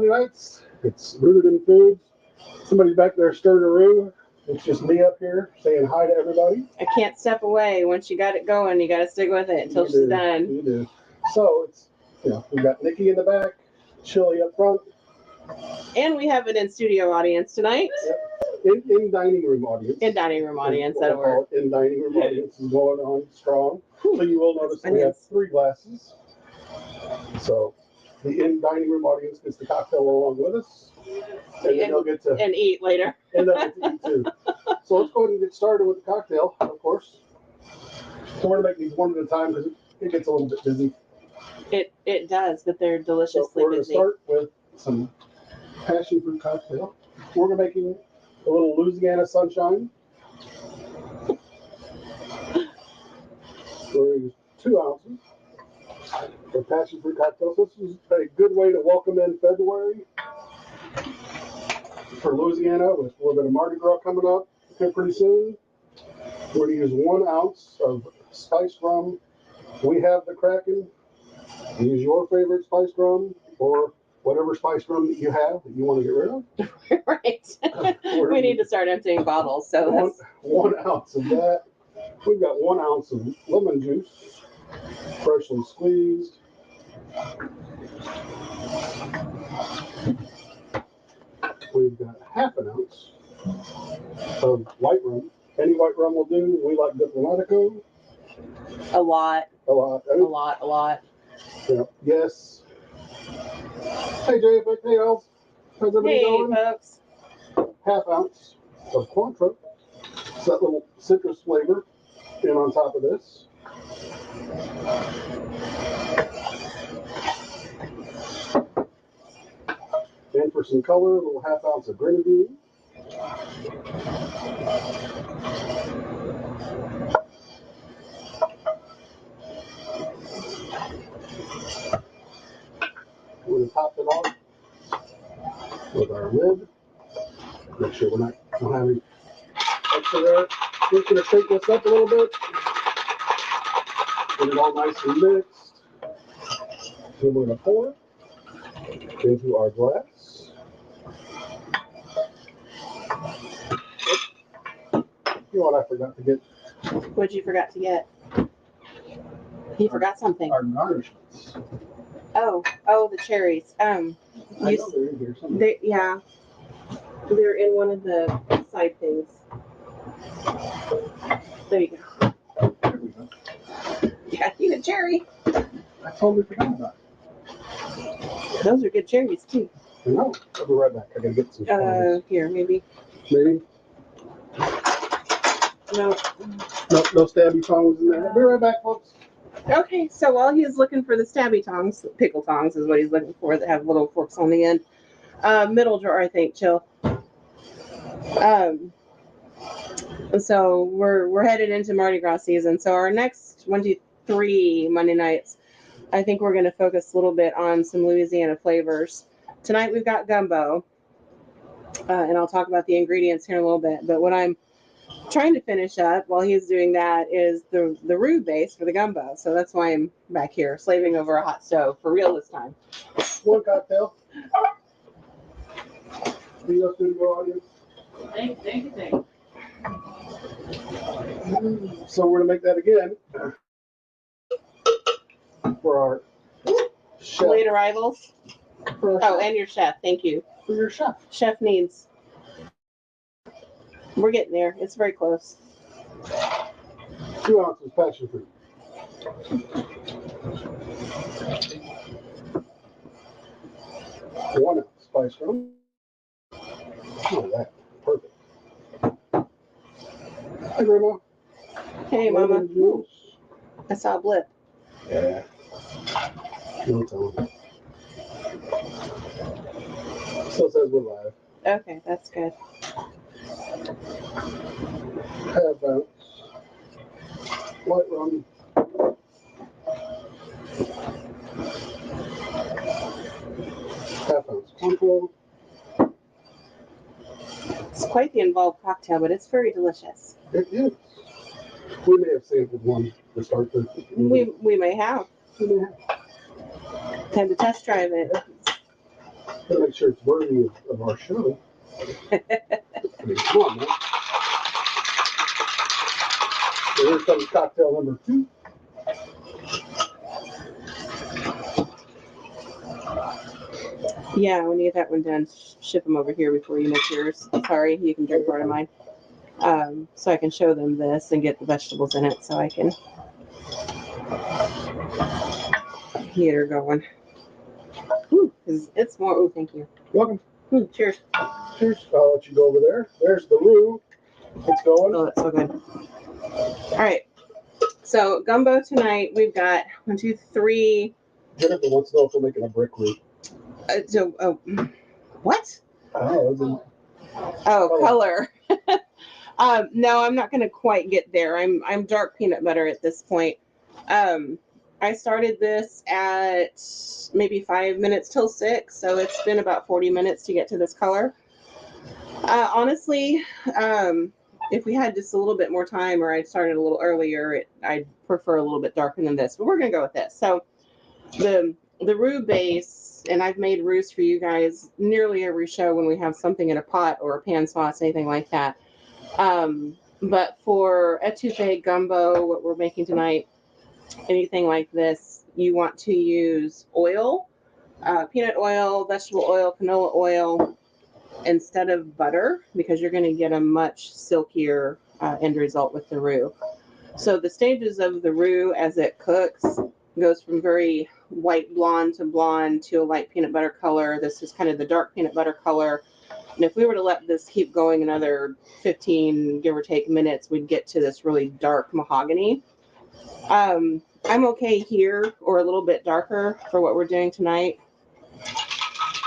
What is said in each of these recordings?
Nights. It's Rooted in Foods. Somebody's back there stirring a roux. It's just me up here saying hi to everybody. I can't step away. Once you got it going, you got to stick with it until she's done. You do. So it's, we've got Nikki in the back, Chili up front. And we have an in-studio audience tonight. Yep. In dining room audience. In dining room audience, that'll work. In dining room audience is going on strong. So you will notice we have 3 glasses. So the in dining room audience gets the cocktail along with us. And then they'll get to eat later. And they'll get to eat too. So let's go ahead and get started with the cocktail, of course. So we're going to make these one at a time because it gets a little bit busy. It does, but they're deliciously busy. We're going to start with some passion fruit cocktail. We're making a little Louisiana sunshine. We're going to use 2 ounces for passion fruit cocktail. So this is a good way to welcome in February for Louisiana with a little bit of Mardi Gras coming up here pretty soon. We're going to use 1 ounce of spiced rum. We have the Kraken. Use your favorite spiced rum or whatever spiced rum that you have that you want to get rid of. Right. We need to start emptying bottles. So 1 ounce of that. We've got 1 ounce of lemon juice, freshly squeezed. We've got 1/2 ounce of white rum. Any white rum will do. We like Diplomatico. A lot. Yeah. Yes. Hey, Jay. Hey, Els. How's everybody going? Hey, folks. 1/2 ounce of Cointreau. It's that little citrus flavor in on top of this. And for some color, a little 1/2 ounce of grenadine. We're going to top it off with our lid. Make sure we're not having extra there. We're just going to shake this up a little bit. Get it all nice and mixed. Then we're going to pour it into our glass. You know what I forgot to get? What'd you forgot to get? You forgot something. Our garnishments. Oh, the cherries. I know they're in here somewhere. They're in one of the side things. There you go. There we go. Yeah, eat a cherry. I totally forgot about it. Those are good cherries too. I know. I'll be right back. I gotta get some. Here, maybe. Maybe. No. No stabby tongs in there. I'll be right back, folks. Okay, so while he's looking for the stabby tongs, pickle tongs is what he's looking for that have little forks on the end. Middle drawer, I think, chill. So we're headed into Mardi Gras season. So our next 1, 2, 3 Monday nights, I think we're going to focus a little bit on some Louisiana flavors. Tonight we've got gumbo, and I'll talk about the ingredients here in a little bit. But what I'm trying to finish up while he's doing that is the roux base for the gumbo. So that's why I'm back here slaving over a hot stove for real this time. 1 cocktail. You studio audience. Thank you. So we're gonna make that again for our chef. Late arrivals. And your chef. Thank you. For your chef. Chef needs. We're getting there. It's very close. 2 ounces passion fruit. 1 ounce spice rum. Look at that. Perfect. Hi, Grandma. Hey, Mama. I saw a blip. Yeah. No telling. Still says we're live. Okay, that's good. 1/2 ounce white rum. 1/2 ounce Cointreau. It's quite the involved cocktail, but it's very delicious. It is. We may have sampled one to start with. We may have. Time to test drive it. Gotta make sure it's worthy of our show. I mean, come on, man. So here comes cocktail number 2. Yeah, when you get that one done, ship them over here before you make yours. Sorry, you can drink part of mine. So I can show them this and get the vegetables in it so I can get her going. Ooh, it's more. Oh, thank you. Welcome. Cheers. Cheers. I'll let you go over there. There's the roux. It's going. Oh, that's so good. All right. So gumbo tonight, we've got 1, 2, 3. Jennifer wants to know if we're making a brick roux. What? Oh, Color. No, I'm not going to quite get there. I'm dark peanut butter at this point. I started this at maybe 5 minutes till 6, so it's been about 40 minutes to get to this color. Honestly, if we had just a little bit more time, or I'd started a little earlier, I'd prefer a little bit darker than this. But we're going to go with this. So the roux base, and I've made roux for you guys nearly every show when we have something in a pot or a pan sauce, anything like that. But for etouffee, gumbo, what we're making tonight, anything like this, you want to use oil, peanut oil, vegetable oil, canola oil, instead of butter, because you're going to get a much silkier end result with the roux. So the stages of the roux as it cooks goes from very white blonde to a light peanut butter color. This is kind of the dark peanut butter color. And if we were to let this keep going another 15, give or take, minutes, we'd get to this really dark mahogany. I'm okay here or a little bit darker for what we're doing tonight.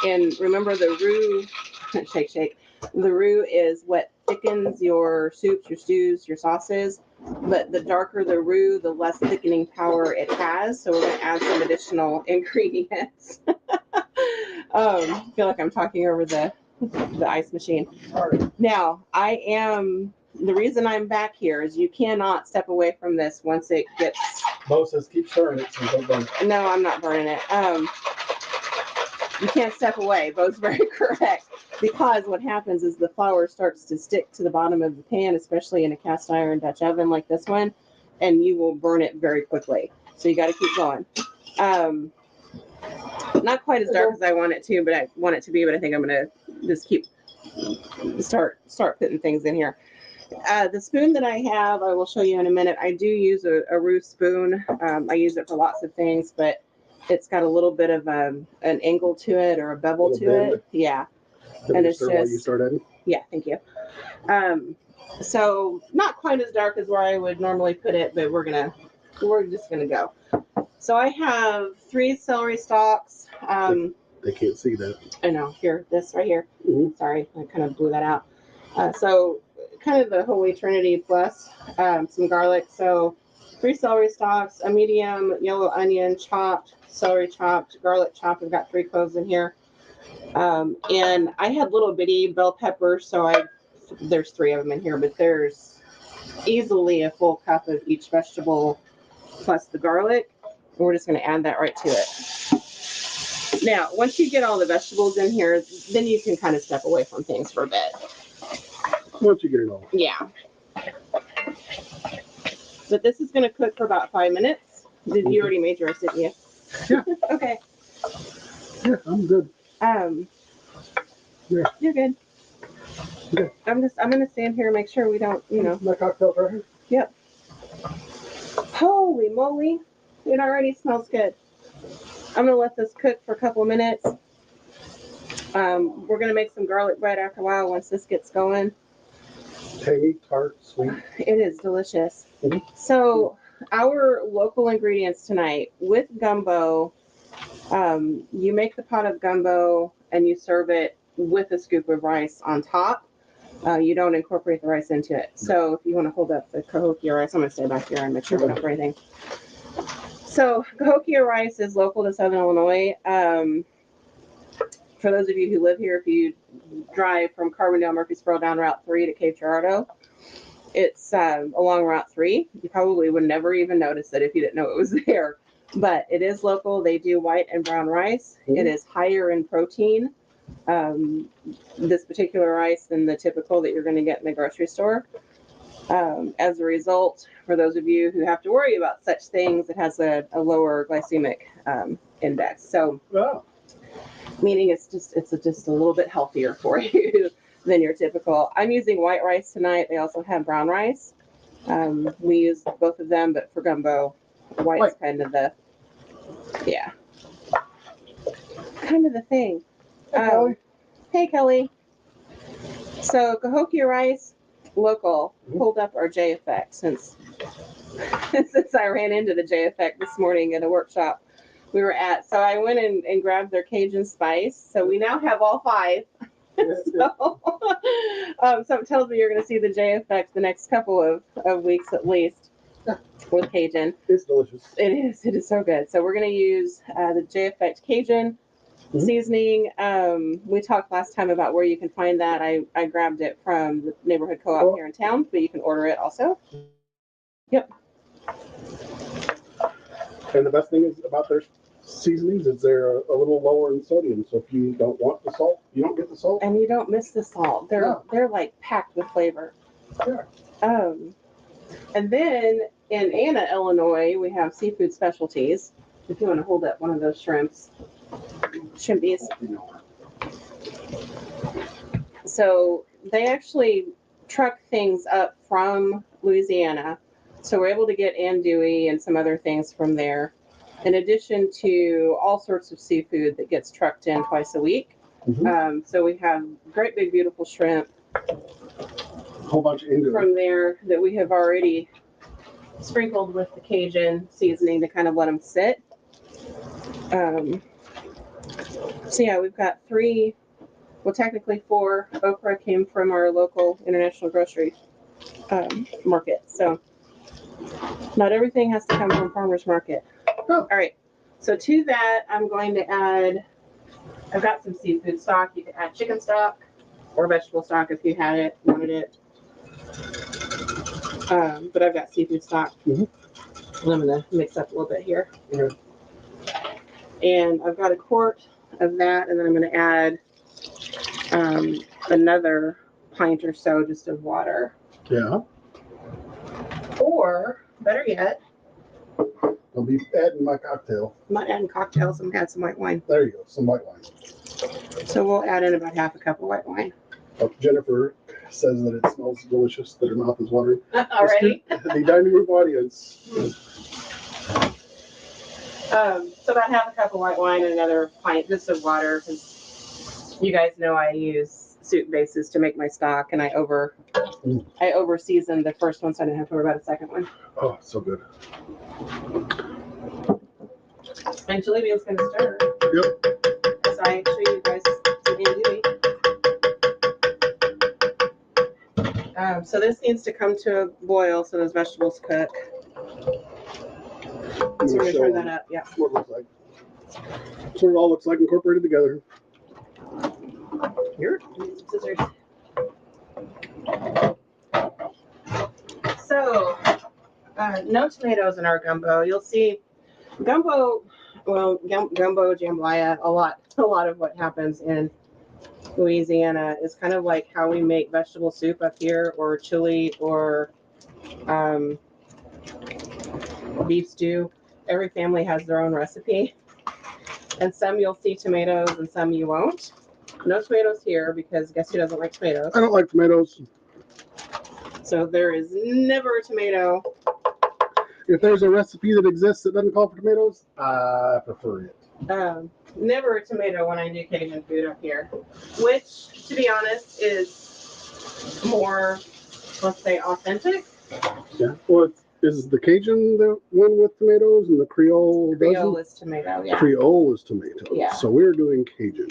And remember, the roux, shake. The roux is what thickens your soups, your stews, your sauces. But the darker the roux, the less thickening power it has. So we're going to add some additional ingredients. I feel like I'm talking over the ice machine. Now, the reason I'm back here is you cannot step away from this once it gets... Bo says keep stirring it so you don't burn it. No, I'm not burning it. You can't step away. Bo's very correct. Because what happens is the flour starts to stick to the bottom of the pan, especially in a cast iron Dutch oven like this one, and you will burn it very quickly. So you got to keep going. Not quite as dark as I want it to, but I want it to be. But I think I'm going to just start putting things in here. The spoon that I have, I will show you in a minute. I do use a roux spoon. I use it for lots of things, but it's got a little bit of an angle to it or a bevel to it. Yeah. And it's just, you start adding? Yeah, thank you. So not quite as dark as where I would normally put it, but we're just gonna go. So I have 3 celery stalks. They can't see that. I know, this right here. Mm-hmm. Sorry, I kind of blew that out. So kind of the Holy Trinity plus some garlic. So 3 celery stalks, a medium yellow onion chopped, celery chopped, garlic chopped. I've got 3 cloves in here. And I had little bitty bell peppers, so there's 3 of them in here, but there's easily a full cup of each vegetable plus the garlic. And we're just going to add that right to it. Now, once you get all the vegetables in here, then you can kind of step away from things for a bit. Once you get it all. Yeah. But this is going to cook for about 5 minutes. You already made yours, didn't you? Yeah. Okay. Yeah, I'm good. Yeah. You're good. Okay. I'm gonna stand here and make sure we don't, My cocktail right here? Yep. Holy moly. It already smells good. I'm gonna let this cook for a couple of minutes. We're gonna make some garlic bread after a while once this gets going. Tangy, tart, sweet. It is delicious. Mm-hmm. So our local ingredients tonight with gumbo, you make the pot of gumbo and you serve it with a scoop of rice on top. You don't incorporate the rice into it. So if you want to hold up the Cahokia rice, I'm going to stay back here and make sure we don't for anything. So Cahokia rice is local to Southern Illinois. For those of you who live here, if you drive from Carbondale, Murfreesboro down Route 3 to Cape Girardeau, it's along Route 3. You probably would never even notice it if you didn't know it was there. but it is local. They do white and brown rice. It is higher in protein, this particular rice, than the typical that you're going to get in the grocery store. As a result, for those of you who have to worry about such things, it has a lower glycemic index. So, meaning it's just a little bit healthier for you than your typical. I'm using white rice tonight. They also have brown rice. We use both of them, but for gumbo, white's kind of the thing. Hey, Kelly. So Cahokia Rice, local, pulled up our J Effect since I ran into the J Effect this morning at a workshop we were at. So I went and grabbed their Cajun spice. So we now have all 5. So it tells me you're going to see the J Effect the next couple of weeks at least with Cajun. It's delicious. It is. It is so good. So we're going to use the J Effect Cajun seasoning. We talked last time about where you can find that. I grabbed it from the neighborhood co-op here in town, but you can order it also. Yep. And the best thing is about their seasonings is they're a little lower in sodium. So if you don't want the salt, you don't get the salt. And you don't miss the salt. They're like packed with flavor. Yeah. And then in Anna, Illinois, we have Seafood Specialties. If you want to hold up one of those shrimpies. So they actually truck things up from Louisiana. So we're able to get andouille and some other things from there, in addition to all sorts of seafood that gets trucked in twice a week. So we have great big beautiful shrimp, a whole bunch of andouille from there that we have already sprinkled with the Cajun seasoning to kind of let them sit. So yeah, we've got 3, well technically 4. Okra came from our local international grocery market. So not everything has to come from farmer's market. All right. So to that, I'm going to add, I've got some seafood stock. You can add chicken stock or vegetable stock if you wanted it. But I've got seafood stock. I'm going to mix up a little bit here. And I've got a quart of that, and then I'm going to add another pint or so just of water. Yeah. Or better yet, I'll be adding my cocktail. I'm not adding cocktails. I'm going to add some white wine. There you go, some white wine. So we'll add in about half a cup of white wine. Jennifer says that it smells delicious, that her mouth is watering. Already? The dining room audience. So about half a cup of white wine and another pint just of water, because you guys know I use soup bases to make my stock, and I over seasoned the first one, so I didn't have to worry about a second one. Oh, so good. And chili bean's gonna stir. Yep. So I show you guys some andouille. So this needs to come to a boil so those vegetables cook. So we're gonna turn that up. Yeah. What it looks like. So it all looks like incorporated together. Here, scissors. So, no tomatoes in our gumbo. You'll see gumbo, gumbo, jambalaya, a lot of what happens in Louisiana is kind of like how we make vegetable soup up here, or chili, or beef stew. Every family has their own recipe, and some you'll see tomatoes and some you won't. No tomatoes here, because guess who doesn't like tomatoes? I don't like tomatoes. So there is never a tomato. If there's a recipe that exists that doesn't call for tomatoes, I prefer it. Never a tomato when I do Cajun food up here, which, to be honest, is more, let's say, authentic. Yeah. Well, is the Cajun the one with tomatoes, and the Creole doesn't? Creole is tomato, yeah. Creole is tomato. Yeah. So we're doing Cajun.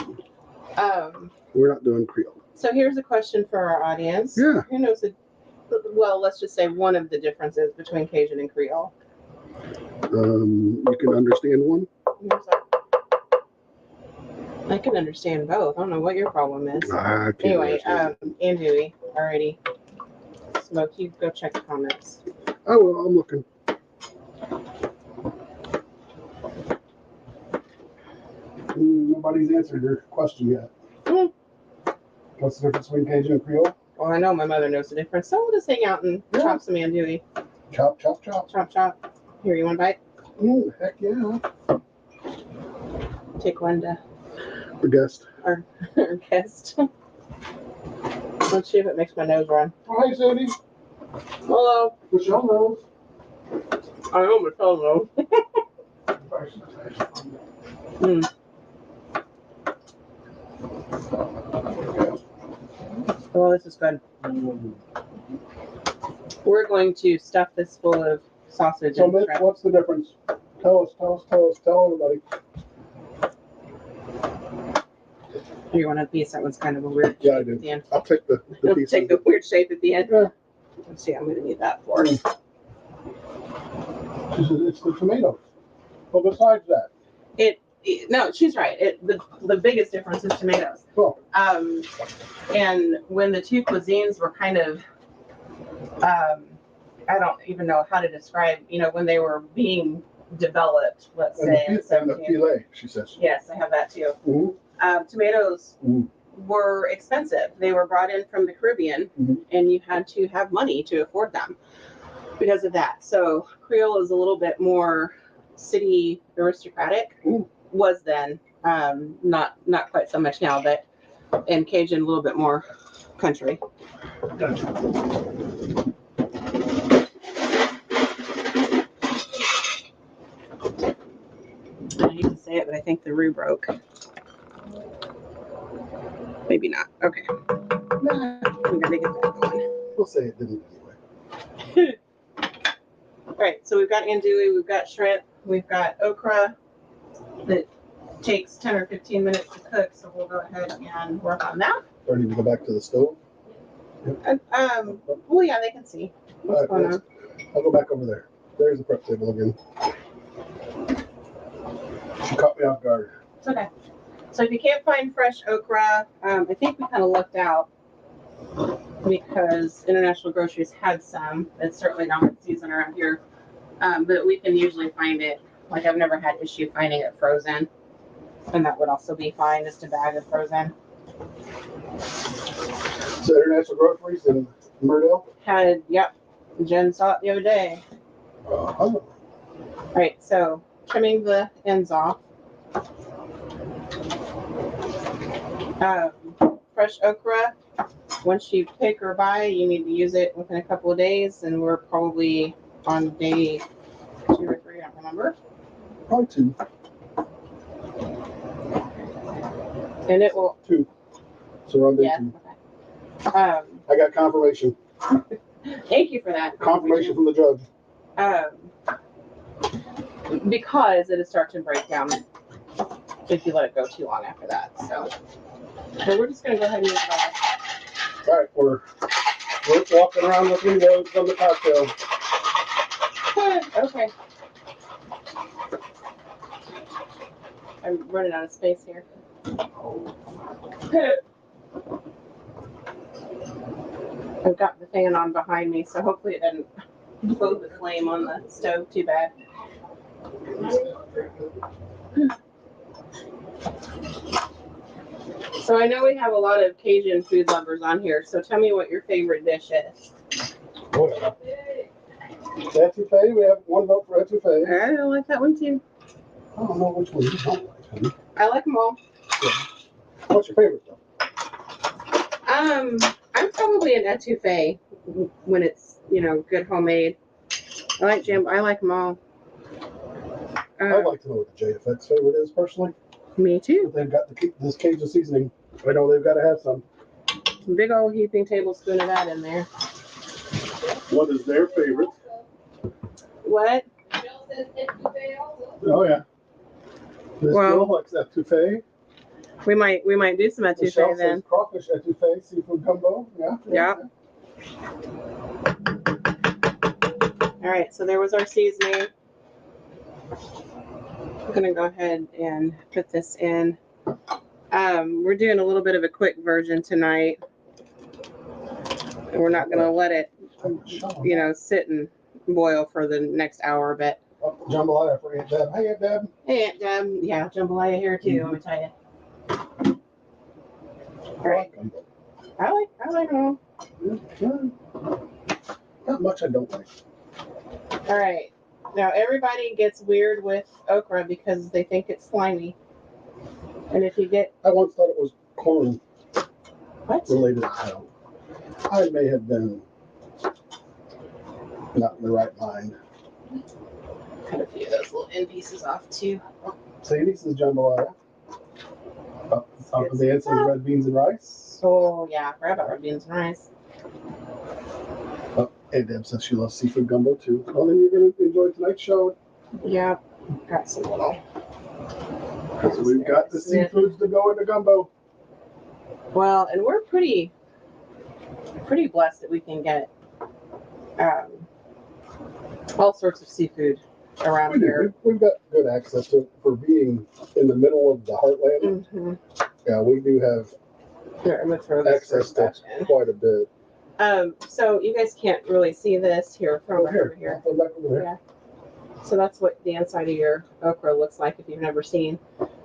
We're not doing Creole. So here's a question for our audience. Yeah. Who knows let's just say one of the differences between Cajun and Creole. You can understand one? I can understand both. I don't know what your problem is. I can't Anyway, understand. andouille already. Smoke, you go check the comments. Oh, well, I'm looking. nobody's answered your question yet. Mm. What's the difference between Cajun and Creole? Well, I know my mother knows the difference. So we'll just hang out and chop some andouille. Chop, chop, chop. Chop, chop. Here, you want a bite? Heck yeah. Take one to The guest. our guest. Let's see if it makes my nose run. Oh, hey, Sandy. Hello. Michelle knows. I know Michelle knows. Mm. Oh, this is good. We're going to stuff this full of sausage So, and Mitch, shrimp. what's the difference? Tell everybody. You want a piece? That one's kind of a weird Yeah, I shape do. at the end. I'll take the piece. Take the weird shape at the end. Yeah. Let's see, I'm going to need that for. She says it's the tomatoes. Well, besides that. No, she's right. The biggest difference is tomatoes. Oh. And when the two cuisines were kind of, I don't even know how to describe, when they were being developed, let's say. And the filet, she says. Yes, I have that too. Mm-hmm. Tomatoes were expensive. They were brought in from the Caribbean, and you had to have money to afford them because of that. So Creole is a little bit more city aristocratic. Was then, not quite so much now, but in Cajun a little bit more country. Gotcha. I hate to say it, but I think the roux broke. Maybe not. Okay. Nah, We gotta get that going. we'll say it didn't anyway. All right, so we've got andouille, we've got shrimp, we've got okra that takes 10 or 15 minutes to cook, so we'll go ahead and work on that. Ready to go back to the stove? Well, yeah, they can see what's going on. I'll go back over there. There's the prep table again. She caught me off guard. It's okay. So if you can't find fresh okra, I think we kind of lucked out because International Groceries had some. It's certainly not in season around here, but we can usually find it. Like I've never had issue finding it frozen, and that would also be fine, just a bag of frozen. So International Groceries in Emeril? Yep, Jen saw it the other day. All Right, so trimming the ends off. Fresh okra, once you pick or buy, you need to use it within a couple of days, and we're probably on day 2 or 3, I don't remember. Probably 2. And it will. 2. So we're on day 2. Okay. I got confirmation. Thank you for that. Confirmation from the judge. Because it'll start to break down if you let it go too long after that. So we're just gonna go ahead and use it all. All right, we're walking around the windows on the cocktail. Okay. I'm running out of space here. I've got the fan on behind me, so hopefully it doesn't blow the flame on the stove too bad. So I know we have a lot of Cajun food lovers on here, so tell me what your favorite dish is. Oh, yeah. Etouffee, we have one vote for etouffee. I don't like that one too. I don't know which one you don't like, honey. I like them all. Yeah. What's your favorite, though? I'm probably an etouffee when it's, good homemade. I like jam. I like them all. I'd like to know what the JFX favorite is, personally. Me too. If they've got this Cajun seasoning. I know they've got to have some. Big old heaping tablespoon of that in there. What is their favorite? What? Oh, yeah. Miss Bill likes etouffee. We might do some Michelle etouffee then. says crawfish etouffee, seafood gumbo. Yeah. All right, so there was our seasoning. I'm gonna go ahead and put this in. We're doing a little bit of a quick version tonight. We're not gonna let it, sit and boil for the next hour, but. Oh, jambalaya for Aunt Deb. Hey, Aunt Deb. Hey, Aunt Deb. Yeah, jambalaya here too, let me tell you. Right. Gumbo. I like them. Not much I don't like. All right. Now everybody gets weird with okra because they think it's slimy. And if you get I once thought it was corn what? related. So I may have been not in the right mind. Cut a few of those little end pieces off too. Sadie's is jambalaya. Up the top of the answer is red beans and rice. Oh yeah, forgot about red beans and rice. Oh, and Deb says she loves seafood gumbo too. Well, then you're going to enjoy tonight's show. Yeah, got some little. So we've got the seafoods to go into gumbo. Well, and we're pretty blessed that we can get all sorts of seafood around here. We've got good access to it for being in the middle of the heartland. Mm-hmm. Yeah, we do have Here, I'm gonna throw this access to quite a bit. So you guys can't really see this. Here, throw it over here. Throw it back over there. Yeah. So that's what the inside of your okra looks like if you've never seen.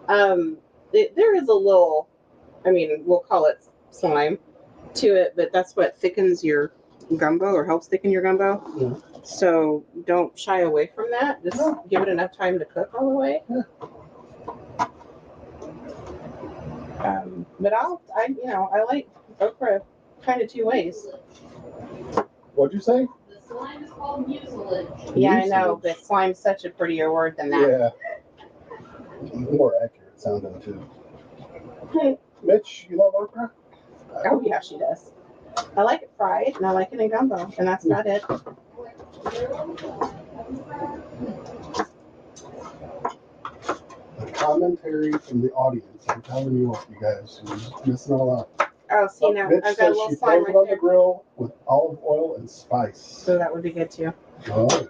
There is a little, I mean, we'll call it slime to it, but that's what thickens your gumbo or helps thicken your gumbo. Yeah. So don't shy away from that. Just give it enough time to cook all the way. Yeah. But I like okra kind of two ways. What'd you say? The slime is called mucilage. Yeah, I know, but slime's such a prettier word than that. Yeah. More accurate sounding too. Mitch, you love okra? Oh yeah, she does. I like it fried and I like it in gumbo, and that's about it. The commentary from the audience. I'm telling you what, you guys, you're missing all out. Oh, see now, Mitch I've got a says little she slime throws it right on the there. grill with olive oil and spice. So that would be good too. Oh, All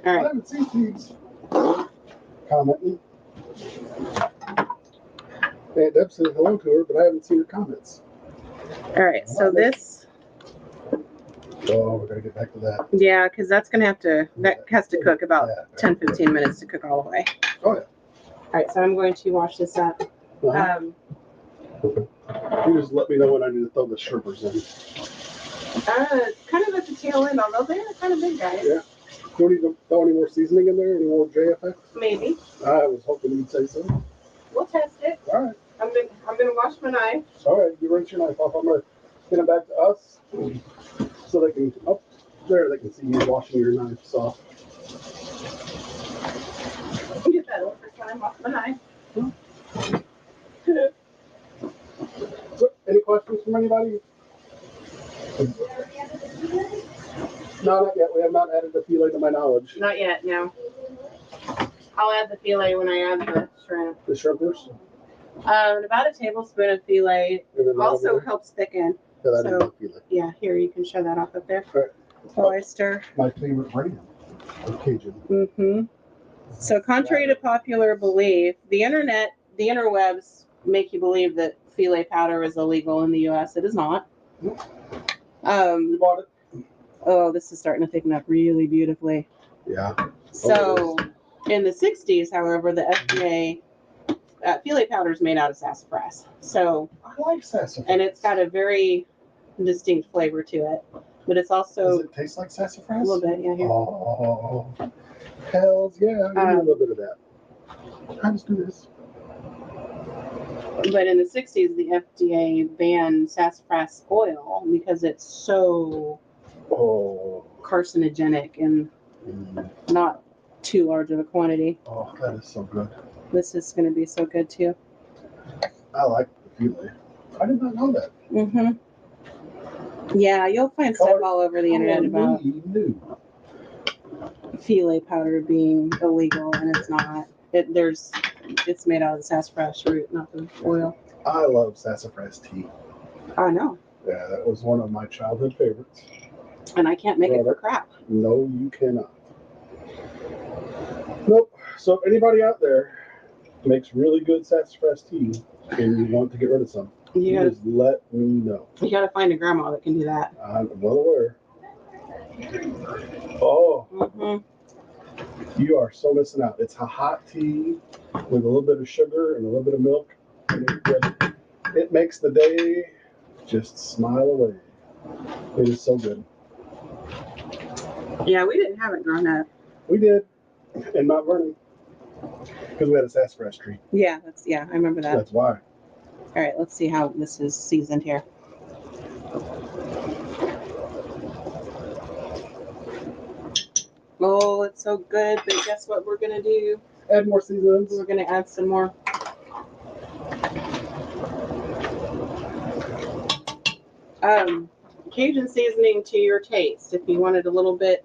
I right. haven't seen these. Commenting. Aunt Deb said hello to her, but I haven't seen her comments. All right. So this, Oh, we're gonna get back to that. yeah, because that has to cook about Yeah. 10-15 minutes to cook all the way. Oh yeah. All right. So I'm going to wash this up. Uh-huh. You just let me know when I need to throw the shrimpers in. Kind of at the tail end, although they're kind of big guys. Yeah. Do you need to throw any more seasoning in there? Any more JFX? Maybe. I was hoping you'd say so. We'll test it. All right. I'm gonna wash my knife. All right. You rinse your knife off. I'm gonna get it back to us so they can they can see you washing your knives off. Get that over time off my knife. So, any questions from anybody? No, not yet. We have not added the filet to my knowledge. Not yet. No. I'll add the filet when I add the shrimp. The shrimpers. About a tablespoon of filet And then also helps thicken. the so- filet. Yeah, here you can show that off up there. Right. Oyster. My favorite brand of Cajun. Mm-hmm. So contrary to popular belief, the interwebs make you believe that filet powder is illegal in the U.S. It is not. You bought it? Oh, this is starting to thicken up really beautifully. Yeah. So in the 60s, however, the FDA filet powder is made out of sassafras. So I like sassafras. and it's got a very distinct flavor to it, but it's also Does it taste like sassafras? a little bit. Yeah, here. Oh, hells yeah! Give me a little bit of that. Let's do this. But in the 60s, the FDA banned sassafras oil because it's so carcinogenic and not too large of a quantity. Oh, that is so good. This is going to be so good too. I like the filet. I did not know that. Mm-hmm. Yeah, you'll find stuff all over the internet about filet powder being illegal, and it's not. It's made out of the sassafras root, not the oil. I love sassafras tea. I know. Yeah, that was one of my childhood favorites. And I can't make it for crap. No, you cannot. Nope. So if anybody out there makes really good sassafras tea and you want to get rid of some, just let me know. You gotta find a grandma that can do that. I'm well aware. Oh, you are so missing out. It's a hot tea with a little bit of sugar and a little bit of milk. And it makes the day Just smile away. It is so good. Yeah, we didn't have it growing up. We did in Mount Vernon because we had a sassafras tree. Yeah, I remember that. That's why. All right, let's see how this is seasoned here. Oh, it's so good, but guess what we're gonna do? Add more seasonings. We're gonna add some more. Cajun seasoning to your taste. If you want it a little bit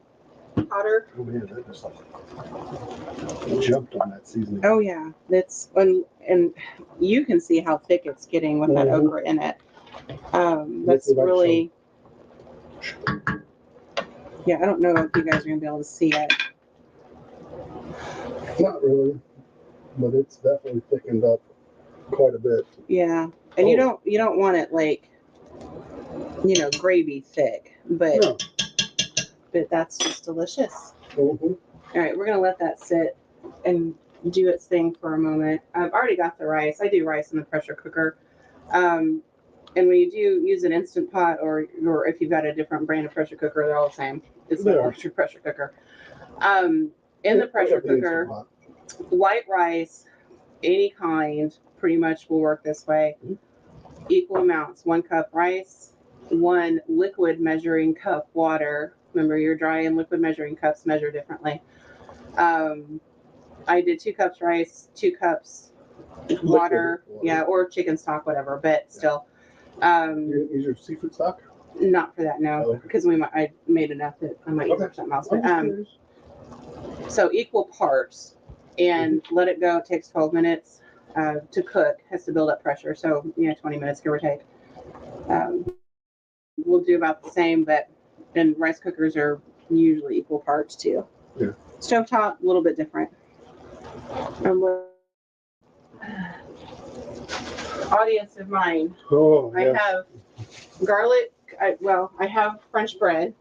hotter. Oh man, that just jumped on that seasoning. Oh yeah, that's and you can see how thick it's getting with that okra in it. That's really. Yeah, I don't know if you guys are gonna be able to see it. Not really, but it's definitely thickened up quite a bit. Yeah, and you don't want it like, gravy thick, but No. but that's just delicious. Mm-hmm. All right, we're gonna let that sit and do its thing for a moment. I've already got the rice. I do rice in the pressure cooker. And when you do use an Instant Pot or if you've got a different brand of pressure cooker, they're all the same. It's an electric pressure cooker. In the pressure cooker, white rice, any kind, pretty much will work this way. Equal amounts, 1 cup rice, 1 liquid measuring cup water. Remember, your dry and liquid measuring cups measure differently. I did 2 cups rice, 2 cups water, yeah, or chicken stock, whatever, but still. You use your seafood stock? Not for that, no, because I made enough that I might use it for something else. But, so equal parts, and let it go. It takes 12 minutes to cook. Has to build up pressure, so 20 minutes give or take. We'll do about the same, but then rice cookers are usually equal parts too. Yeah. Stovetop, a little bit different. Audience of mine. Oh, I have garlic. I have French bread.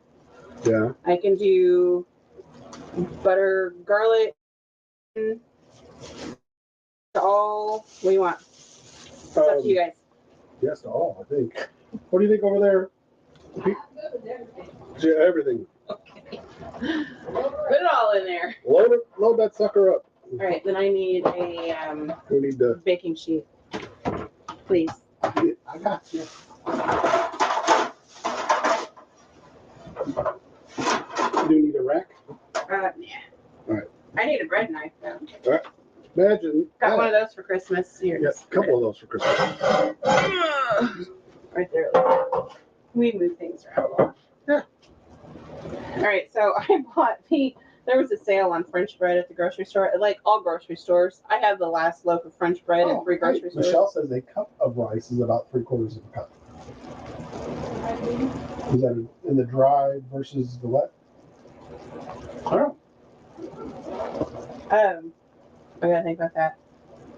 Yeah. I can do butter, garlic, all. What do you want? It's up to you guys. Yes, to all, I think. What do you think over there? Yeah, everything. Okay. Put it all in there. Load that sucker up. All right, then I need a We need the baking sheet, please. I got you. Do you need a rack? Yeah. All right. I need a bread knife though. All right. Imagine. Got one of those for Christmas. Here. Yes, a couple of those for Christmas. Right there. We move things around. Yeah. All right, so I bought there was a sale on French bread at the grocery store. Like all grocery stores, I have the last loaf of French bread at 3 grocery stores. Michelle says a cup of rice is about 3/4 of a cup. Is that in the dry versus the wet? I don't know. I gotta think about that.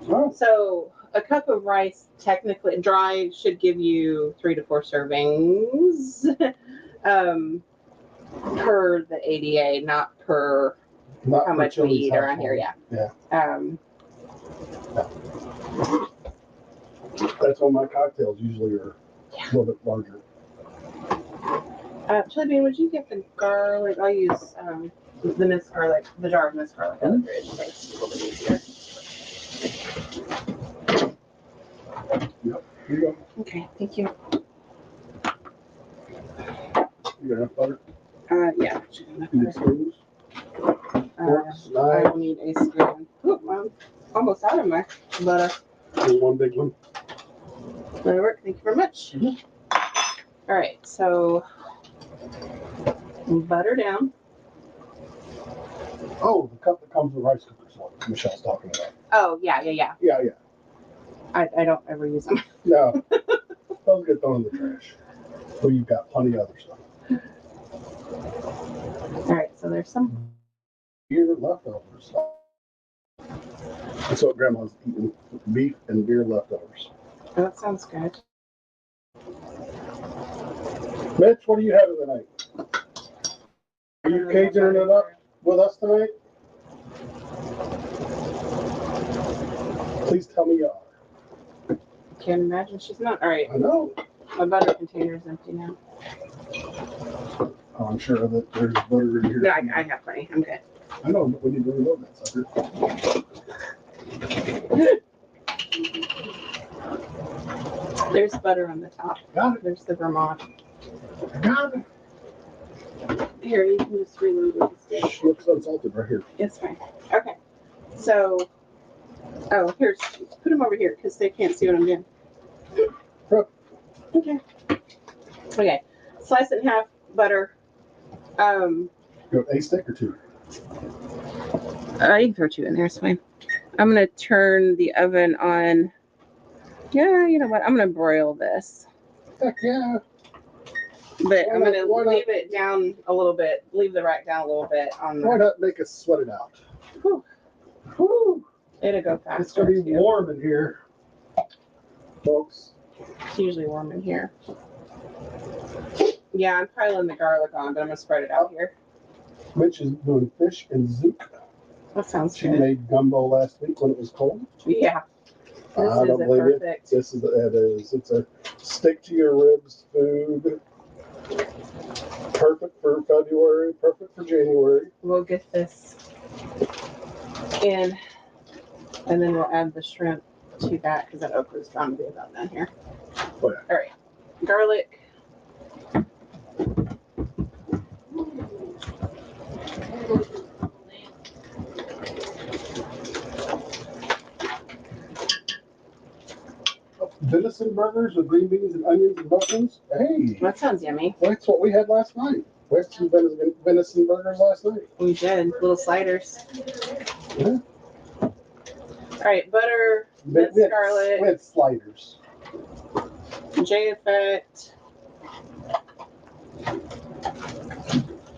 Oh. So a cup of rice, technically dry, should give you 3 to 4 servings. Per the ADA, not per how much we eat around here. Yeah. Yeah. That's why my cocktails usually are a little bit larger. Chili Bean, would you get the garlic? I'll use the minced garlic, the jar of minced garlic out of the fridge. Makes it a little bit easier. Yep. Here you go. Okay, thank you. You got enough butter? Yeah. You need spoons? Forks, I knives? will need a spoon. Ooh, I'm almost out of my butter. Here's one big one. That'll work. Thank you very much. All right, so butter down. Oh, the cup that comes with rice cookers, what Michelle's talking about. Oh, yeah. Yeah. I don't ever use them. No. Those get thrown in the trash. Well, you've got plenty of other stuff. All right, so there's some Beer leftovers. That's what Grandma's eating. Beef and beer leftovers. Oh, that sounds good. Mitch, what are you having tonight? Are you Cajuning it up with us tonight? Please tell me you are. Can't imagine she's not. All right. I know. My butter container is empty now. Oh, I'm sure that there's butter in here. No, I have plenty. I'm good. I know, but we need to reload that sucker. There's butter on the top. Got it. There's the Vermont. Got it. Here, you can just reload with the stick. Looks unsalted right here. It's fine. Okay. So, oh, here's, put them over here because they can't see what I'm doing. Okay. Okay. Slice it in half, butter. You want a stick or two? You can throw two in there, it's fine. I'm gonna turn the oven on. Yeah, you know what? I'm gonna broil this. Heck yeah. But Why I'm not- gonna why not- leave it down a little bit, leave the rack down a little bit on Why the, not make us sweat it out? whew, Woo! it'll go It's faster gonna be too. warm in here, folks. It's usually warm in here. Yeah, I'm piling the garlic on, but I'm gonna spread it out here. Mitch is doing fish and zook. That sounds She good. made gumbo last week when it was cold. Yeah. I This don't is believe it. perfect. This is it is. It's a stick to your ribs food. Perfect for February. Perfect for January. We'll get this in, and then we'll add the shrimp to that because that okra's bound to be about down here. Oh, yeah. All right, garlic. Venison burgers with green beans and onions and mushrooms. Hey, That sounds yummy. that's what we had last night. We had some venison burgers last night. We did little sliders. Yeah. All right, butter, We minced had- garlic, We had sliders. J effect.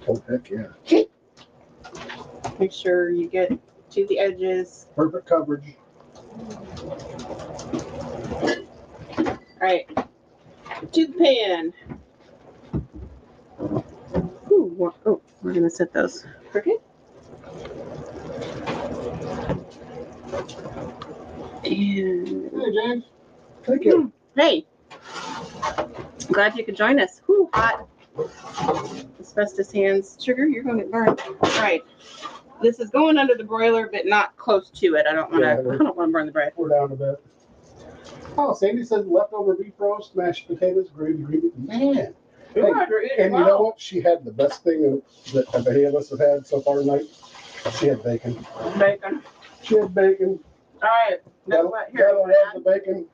Oh, heck yeah. Make sure you get to the edges. Perfect coverage. All right, to the pan. Ooh, oh, we're gonna set those crooked. And Hey, James. Thank you. hey, glad you could join us. Whew, hot. Asbestos hands. Sugar, you're gonna get burned. All right. This is going under the broiler, but not close to it. I don't want to. Yeah, I don't want to burn the bread. We're down a bit. Oh, Sandy said leftover beef roast, mashed potatoes, gravy, green. Man. Hey, and you know what? She had the best thing that any of us have had so far tonight. She had bacon. Bacon. She had bacon. All right. That's what. Here. Gotta love the bacon.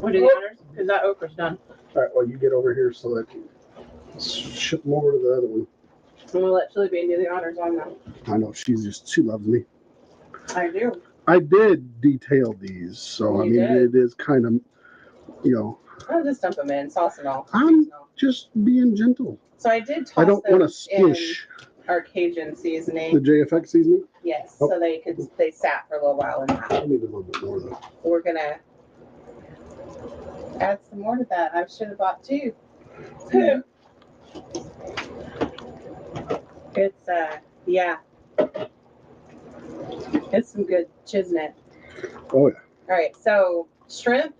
We'll do the honors because that okra's done. All right, well, you get over here so that I can ship them over to the other one. And we'll let Chili Bean do the honors on that. I know she loves me. I do. I did detail these, so I You mean, did. it is kind of, I'll just dump them in, sauce and all. I'm just being gentle. So I did toss I don't want to those in squish our Cajun the seasoning. JFX seasoning. Yes, Oh. so they sat for a little while, and I need a little bit more though. we're gonna add some more to that. I should have bought two. It's yeah, it's some good chisnet. Oh yeah. All right, so shrimp.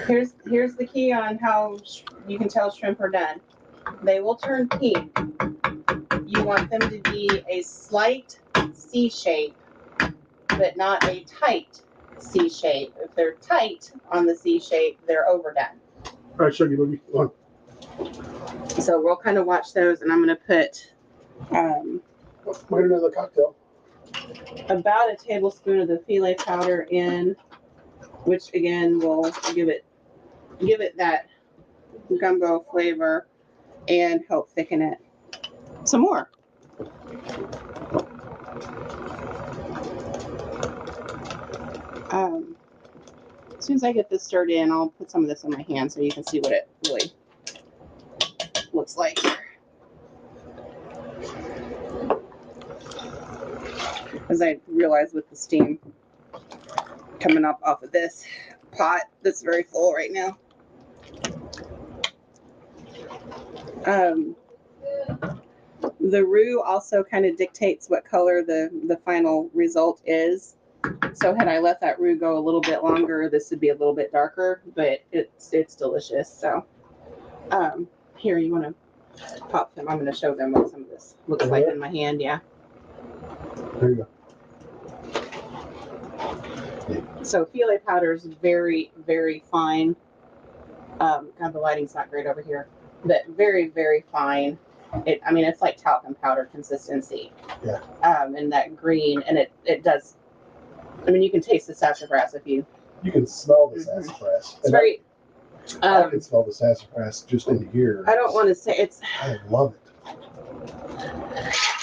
Here's the key on how you can tell shrimp are done. They will turn pink. You want them to be a slight C shape, but not a tight C shape. If they're tight on the C shape, they're overdone. All right, Shuggy Boogie. Come on. So we'll kind of watch those, and I'm gonna put Wait another cocktail. about a tablespoon of the filet powder in, which again will give it that gumbo flavor and help thicken it some more. As soon as I get this stirred in, I'll put some of this on my hand so you can see what it really looks like. As I realize with the steam coming up off of this pot that's very full right now. The roux also kind of dictates what color the final result is. So had I let that roux go a little bit longer, this would be a little bit darker, but it's delicious. So here, you want to pop them? I'm going to show them what some of this looks like in my hand. Yeah. There you go. So filet powder is very, very fine. God, the lighting's not great over here, but very, very fine. I mean, it's like talcum powder consistency. Yeah. And that green, and it does. I mean, you can taste the sassafras if you. You can smell the sassafras. It's very. I can smell the sassafras just in here. I don't want to say it's. I love it.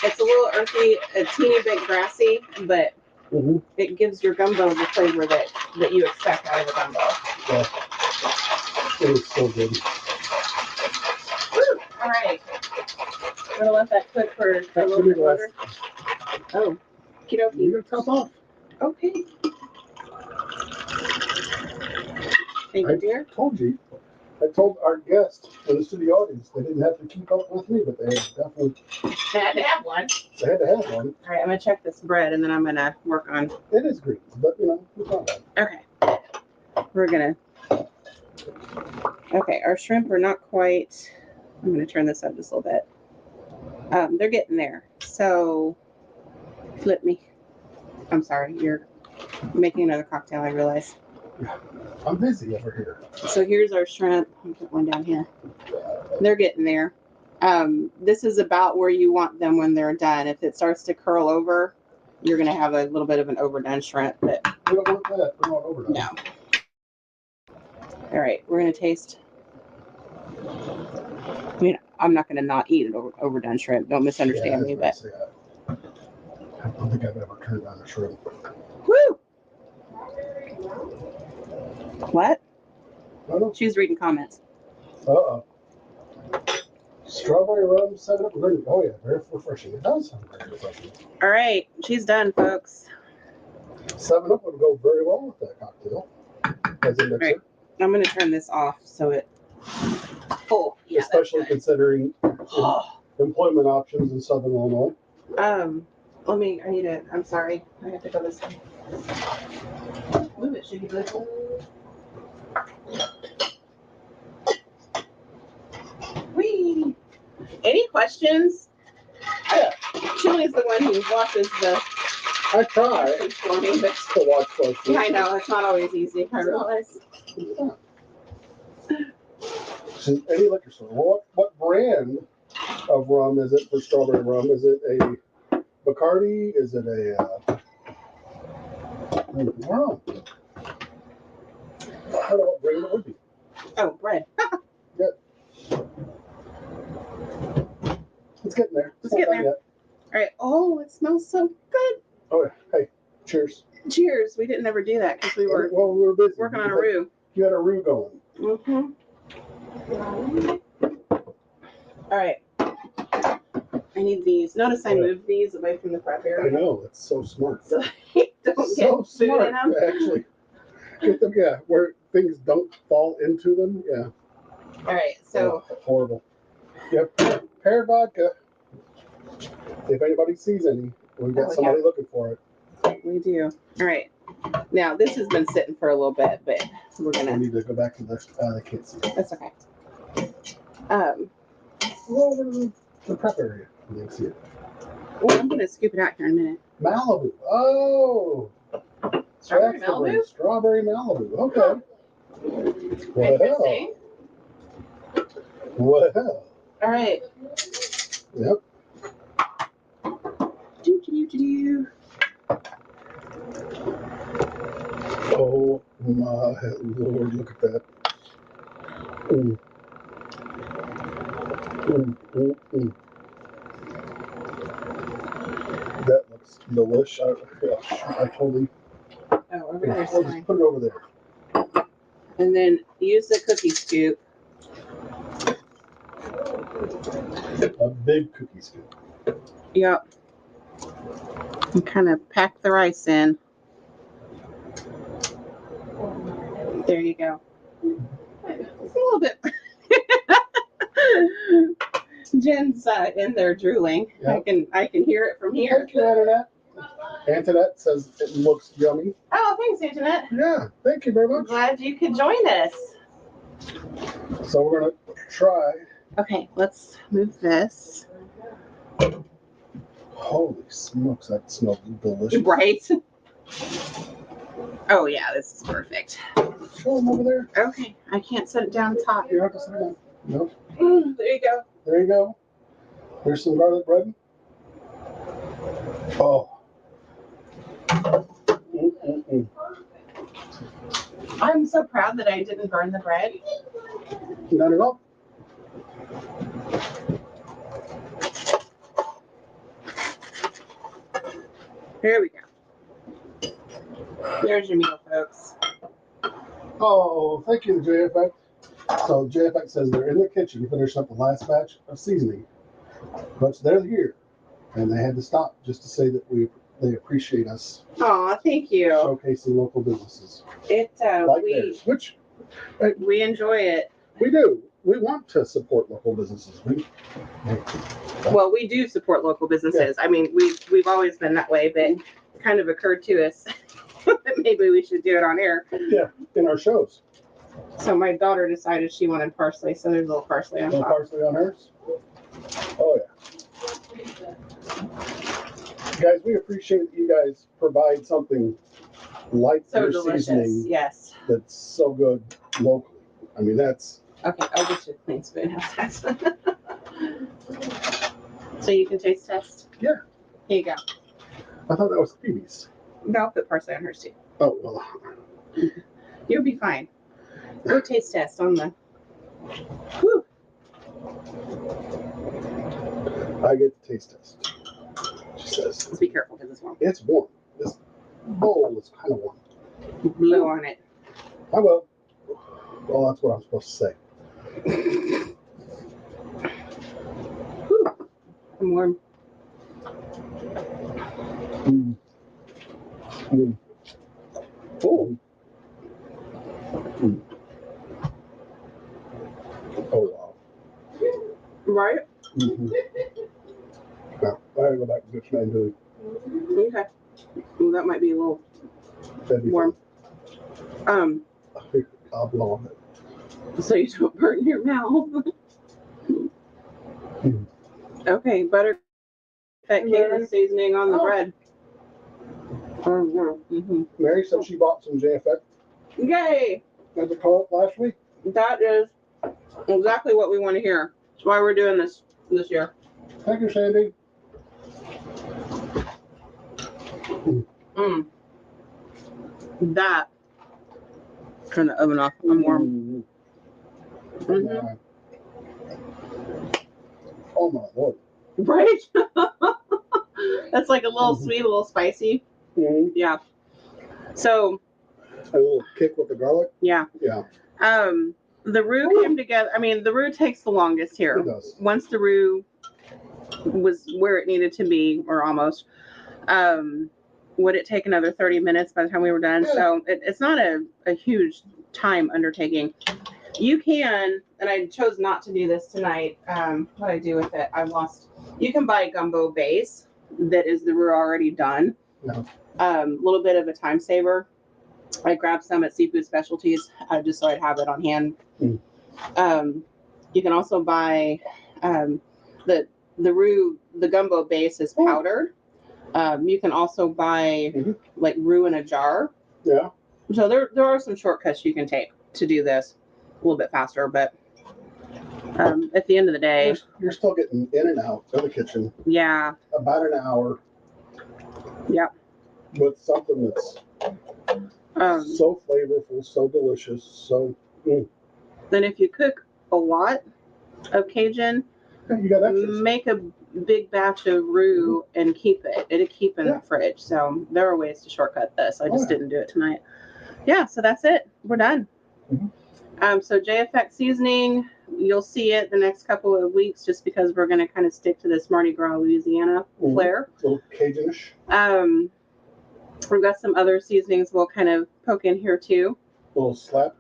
It's a little earthy, a teeny bit grassy, but Mm-hmm. it gives your gumbo the flavor that you expect out of a gumbo. Yeah. It is so good. Woo! All right. I'm gonna let that cook for a little bit longer. Oh, You're kidoki. gonna top off. Okay. Thank you, dear. I told our guests and the studio audience they didn't have to keep up with me, but they definitely Had to have one. they had to have one. All right, I'm gonna check this bread and then I'm gonna work on. It is greens, but you know, it's not bad. Okay. We're gonna. Okay, our shrimp are not quite. I'm gonna turn this up just a little bit. They're getting there. So, flip me. I'm sorry, you're making another cocktail. I realize. I'm busy over here. So here's our shrimp. I'll put one down here. They're getting there. This is about where you want them when they're done. If it starts to curl over, you're going to have a little bit of an overdone shrimp. But We don't want that. We don't want overdone. no. All right, we're going to taste. I mean, I'm not going to not eat an overdone shrimp. Don't misunderstand me. But I don't think I've ever turned down a shrimp. woo! What? Oh, She's reading comments. uh-oh. Strawberry rum, 7-Up, and green. Oh yeah, very refreshing. It does sound very refreshing. All right, she's done, folks. 7-Up would go very well with that cocktail. As a mixer. Right. I'm going to turn this off so it. Oh, yeah. Especially considering employment options in Southern Illinois. I'm sorry. I have to go this way. Move it, Sugar Little. Whee! Any questions? Yeah. Chili's the one who watches the I try for me, but to watch closely. I know it's not always easy. I realize. Yeah. So any liquor store. What brand of rum is it for strawberry rum? Is it a Bacardi? Is it a rum? I don't know what brand it would be. Oh, bread. It's getting there. It's getting there. Yet. All right. Oh, it smells so good. Oh, yeah. Hey, cheers. Cheers. We didn't ever do that because we were busy. working on a roux. You had a roux going. Mm-hmm. All right. I need these. Notice I moved these away from the prep I area. know. It's so smart. So they don't get So food smart. in them. Actually, get them, yeah, where things don't fall into them. Yeah. All right. So Oh, horrible. Yep. Pear vodka. If anybody sees any, we've got somebody looking for it. we do. All right. Now this has been sitting for a little bit, but we're We gonna. need to go back to the. They can't see it. That's okay. Go over to the prep area. And they can see it. Well, I'm gonna scoop it out here in a minute. Malibu. Oh. Strawberry That's the Malibu? word. Strawberry Malibu. Okay. Well. Interesting. Well. All right. Yep. Do. Oh my Lord, look at that. Mm. That looks delish. I totally. Oh, over Yeah, there's we'll mine. just put it over there. And then use the cookie scoop. A big cookie scoop. Yep. And kind of pack the rice in. There you go. It's a little bit. Jen's in there drooling. Yep. I can hear it from here. Thank you, Internet. Antoinette says it looks yummy. Oh, thanks, Antoinette. Yeah, thank you very I'm much. glad you could join us. So we're gonna try. Okay, let's move this. Holy smokes, that smells delicious. Right? Oh, yeah, this is perfect. Show them over there. Okay, I can't set it down top. You don't have to sit down. Nope. There you go. There you go. There's some garlic bread. Oh. Mm-mm-mm. I'm so proud that I didn't burn the bread. Not at all. There we go. There's your meal, folks. Oh, thank you, JFX. So JFX says they're in the kitchen finishing up the last batch of seasoning. But they're here. And they had to stop just to say that they appreciate us Aw, thank you. showcasing local businesses. Like theirs, which We enjoy it. we do. We want to support local businesses. Well, we do support local businesses. I mean, we've always been that way, but it kind of occurred to us that maybe we should do it on air. Yeah, in our shows. So my daughter decided she wanted parsley, so there's a little parsley on No top. parsley on hers? Oh, yeah. Guys, we appreciate that you guys provide something like So your delicious. seasoning Yes. that's so good locally. I mean, that's Okay, I'll get you a clean spoon. How's that? So you can taste test? Yeah. Here you go. I thought that was Phoebe's. No, I'll put parsley on hers too. Oh, well. You'll be fine. Go taste test on the. Whew. I get the taste test. She says. Let's be careful because it's warm. It's warm. This bowl is kind of warm. Blow on it. I will. Well, that's what I'm supposed to say. Whew. I'm warm. Mm. Mm. Oh. Mm. Oh, wow. Right? Mm-hmm. Now, I gotta go back and get some andouille. Okay. Well, that might be a little That'd be warm. fun. I'll blow on it. So you don't burn your mouth. Mm. Okay, butter that Cajun seasoning on the bread. Mm-hmm. Mary said she bought some JFX Yay! at the co-op last week. That is exactly what we want to hear. That's why we're doing this year. Thank you, Sandy. Mm. That. Turn the oven off. I'm warm. Mm. Oh my Lord. Right? That's like a little sweet, a little spicy. Mm. Yeah. So. A little kick with the garlic. Yeah. Yeah. The roux came together. I mean, the roux takes the longest here. It does. Once the roux was where it needed to be, or almost, would it take another 30 minutes by the time we were done? Yeah. So it's not a huge time undertaking. You can, and I chose not to do this tonight. What I do with it, I lost. You can buy a gumbo base that is the roux already done. Yeah. A little bit of a time saver. I grabbed some at Seafood Specialties just so I'd have it on hand. Mm. You can also buy the roux. The gumbo base is powdered. You can also buy like roux in a jar. Yeah. So there are some shortcuts you can take to do this a little bit faster, but at the end of the day, You're still getting in and out of the kitchen yeah, about an hour. Yep. With something that's so flavorful, so delicious, so. Then if you cook a lot of Cajun, You got extras. make a big batch of roux and keep it. It'll keep in the fridge. So there are ways to shortcut this. I just didn't do it tonight. Yeah, so that's it. We're done. So JFX seasoning, you'll see it the next couple of weeks just because we're going to kind of stick to this Mardi Gras, Louisiana flair. A little Cajunish. We've got some other seasonings we'll kind of poke in here too. A little slap.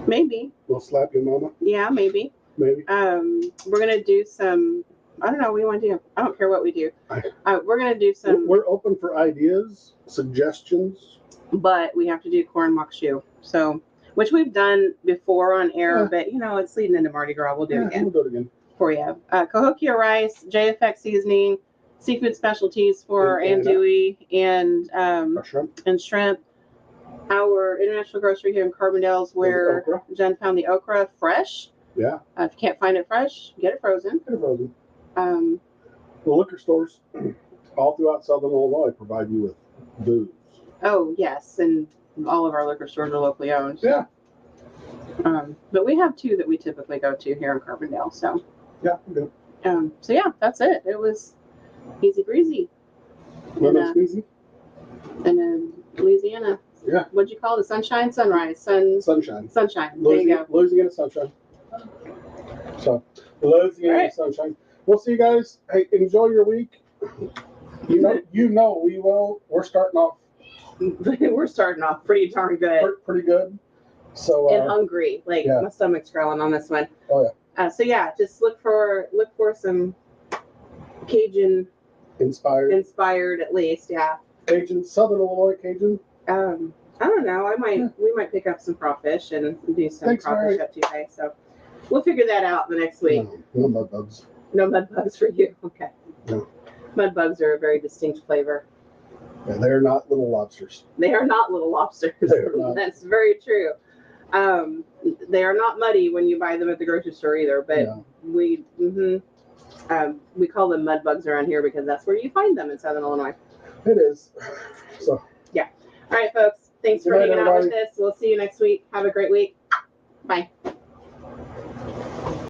Maybe. A little slap your mama. Yeah, maybe. Maybe. We're going to do some I don't know what we want to do. I don't care what we do. We're going to do some, We're open for ideas, suggestions. but we have to do corn mok shoe. So, which we've done before on air, Yeah. but you know, it's leading into Mardi Gras. We'll do it again We'll do it again. for you. Cahokia Rice, JFX seasoning, Seafood Specialties for And andouille and Our shrimp. shrimp. Our international grocery here in Carbondale's where okra. Jen found the okra fresh. Yeah. If you can't find it fresh, get it frozen. Kind of frozen. Um, The liquor stores all throughout Southern Illinois provide you with booze. oh yes, and all of our liquor stores are locally owned. Yeah. But we have two that we typically go to here in Carbondale. So Yeah, we do. so yeah, that's it. It was easy breezy. Lemon squeezy. And in Louisiana. Yeah. What'd you call it? Sunshine, sunrise, Sunshine. sunshine. There you go. Louisiana sunshine. So, Louisiana Right. sunshine. We'll see you guys. Hey, enjoy your week. You know we will. We're starting off We're starting off pretty darn good pretty good. So, and hungry. Like yeah. my stomach's growling on this one. Oh yeah. So yeah, just look for some Cajun Inspired. at least. Yeah. Cajun, Southern Illinois Cajun. I don't know. We might pick up some crawfish and do some Thanks, crawfish Mary. up today. So we'll figure that out the next week. No mud bugs. No mud bugs for you. Okay. No. Mud bugs are a very distinct flavor. Yeah, they're not little lobsters. They are not little lobsters. They're not. That's very true. They are not muddy when you buy them at the grocery store either. But Yeah. we call them mud bugs around here because that's where you find them in Southern Illinois. It is. So. All right, folks. Thanks for Good night, hanging out with everybody. us. We'll see you next week. Have a great week. Bye.